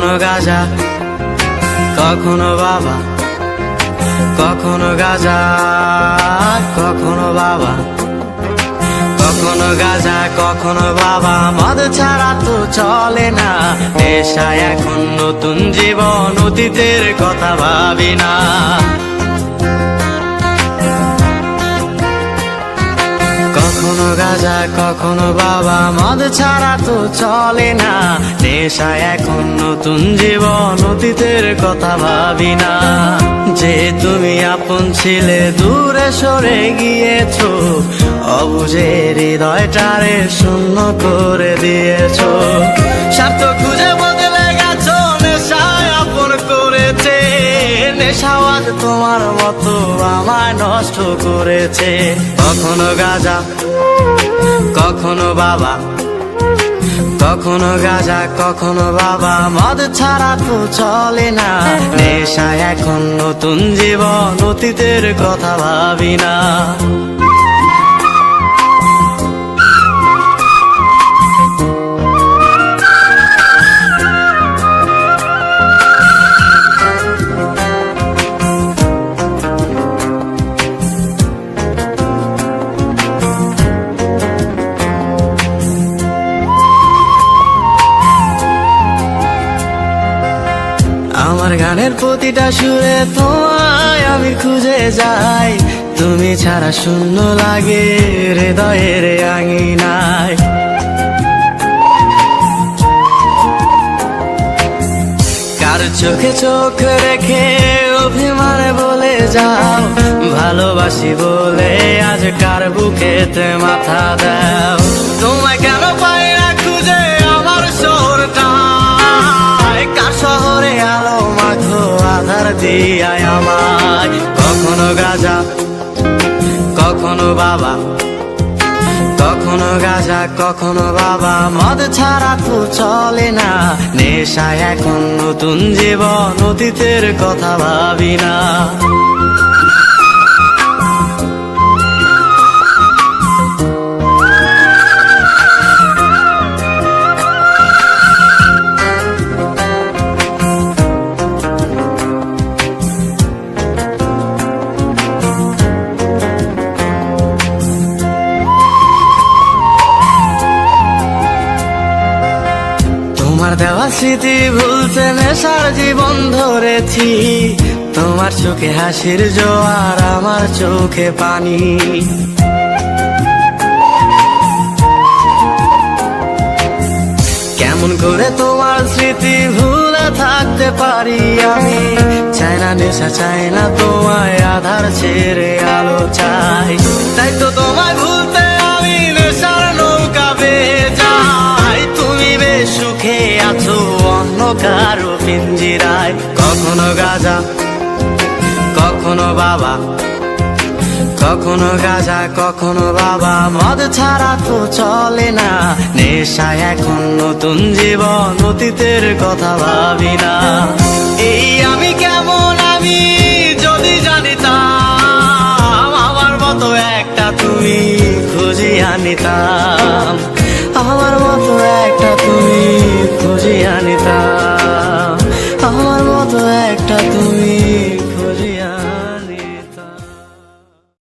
কখনো গাঁজা, কখনো বাবা, কখনো গাঁজা, কখনো বাবা, কখনো গাঁজা, কখনো বাবা। মদ ছাড়া তো চলে না, নেশায় এখন নতুন জীবন, অতীতের কথা ভাবি না। কখনো গাঁজা, কখনো বাবা, মদ ছাড়া তো চলে না, নেশায় এখন নতুন জীবন, অতীতের কথা ভাবি না। যে তুমি আপন ছিলে দূরে সরে গিয়েছো, অবুঝে হৃদয়টারে শূন্য করে দিয়েছো। স্বার্থ খুঁজে বদলে গেছো, নেশায় আপন করেছে, নেশাওয়াজ তোমার মতো আমায় নষ্ট করেছে। কখনো গাঁজা, কখনো বাবা, কখনো গাঁজা, কখনো বাবা, মদ ছাড়া তো চলে না, নেশায় এখন নতুন জীবন, অতীতের কথা ভাবি না। আমার গানের প্রতিটা সুরে তোমায় আমি খুঁজে যাই, তুমি ছাড়া শূন্য লাগে হৃদয়ের আঙিনায়। কার চোখে চোখ রেখে অভিমানে বলে যাও, ভালোবাসি বলে আজ কার বুকেতে মাথা দাও। তোমায় কেন পাই না খুঁজে আমার শহরটা, কার শহরে আলো মাখো আধার দিয়ায় আমায়। কখনো গাঁজা, কখনো বাবা, কখনো গাঁজা, কখনো বাবা, মদ ছাড়া তো চলে না, নেশায় এখন নতুন জীবন, অতীতের কথা ভাবি না। তোমার দেওয়া স্মৃতি ভুলতে নেশার জীবন ধরেছি, তোমার চোখে হাসির জোয়ার, আমার চোখে পানি। কেমন করে তোমার স্মৃতি ভুলে থাকতে পারি আমি, চাই না নেশা, চাই না তোমায় আধার ছেড়ে আলো চাই। তাই তো তোমায় ভুলতে আমি নেশার নৌকা বেয়ে যাই, তুমি বেশ সুখে আছো অন্য কারো পিঞ্জিরায়। কখনো গাঁজা, কখনো বাবা, কখনো গাঁজা, কখনো বাবা, মদ ছাড়া তো চলে না, নেশায় এখন নতুন জীবন, অতীতের কথা ভাবি না। এই আমি কেমন আমি যদি জানিতাম, আমার মতো একটা তুমি খুঁজিয়া নিতাম, আমার মতো একটা তুমি খুঁজিয়া নিতাম, আমার মতো একটা তুমি